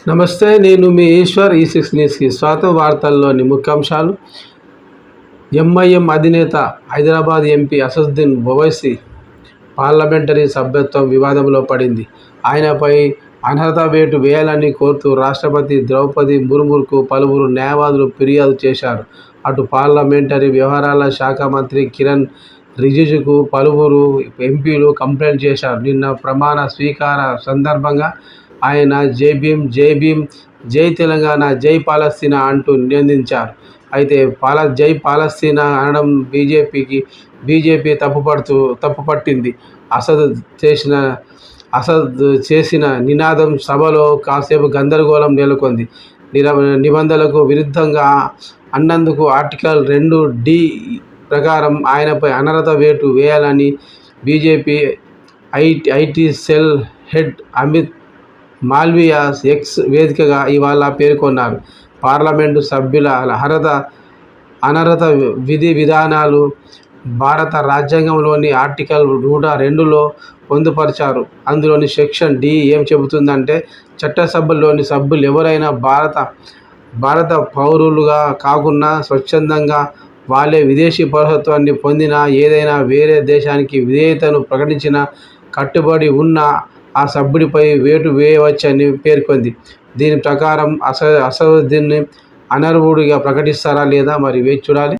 నమస్తే, నేను మీ ఈశ్వర్. ఈ6 న్యూస్కి స్వాగతం. వార్తల్లోని ముఖ్యాంశాలు. ఎంఐఎం అధినేత హైదరాబాద్ ఎంపీ అసదుద్దీన్ ఓవైసీ పార్లమెంటరీ సభ్యత్వం వివాదంలో పడింది. ఆయనపై అనర్హత వేటు వేయాలని కోరుతూ రాష్ట్రపతి ద్రౌపది ముర్ముకు పలువురు న్యాయవాదులు ఫిర్యాదు చేశారు. అటు పార్లమెంటరీ వ్యవహారాల శాఖ మంత్రి కిరణ్ రిజిజుకు పలువురు ఎంపీలు కంప్లైంట్ చేశారు. నిన్న ప్రమాణ స్వీకార సందర్భంగా ఆయన జై భీమ్, జై భీమ్, జై తెలంగాణ, జై పాలస్తీనా అంటూ నినదించారు. అయితే జై పాలస్తీనా అనడం బీజేపీ తప్పుపట్టింది. అసద్ చేసిన నినాదం సభలో కాసేపు గందరగోళం నెలకొంది. నిబంధనలకు విరుద్ధంగా అన్నందుకు ఆర్టికల్ 2D ప్రకారం ఆయనపై అనర్హత వేటు వేయాలని BJP IT cell head Amit Malviya X వేదికగా ఇవాళ పేర్కొన్నారు. పార్లమెంటు సభ్యుల అనర్హత విధి విధానాలు భారత రాజ్యాంగంలోని ఆర్టికల్ 102లో పొందుపరిచారు. అందులోని సెక్షన్ D ఏం చెబుతుందంటే, చట్టసభల్లోని సభ్యులు ఎవరైనా భారత పౌరులుగా కాకున్నా స్వచ్ఛందంగా వాళ్ళే విదేశీ పౌరసత్వాన్ని పొందినా, ఏదైనా వేరే దేశానికి విధేయతను ప్రకటించినా, కట్టుబడి ఉన్న ఆ సభ్యుడిపై వేటు వేయవచ్చని పేర్కొంది. దీని ప్రకారం అసదుద్దీన్ని అనర్హుడిగా ప్రకటిస్తారా లేదా మరి వేచి చూడాలి.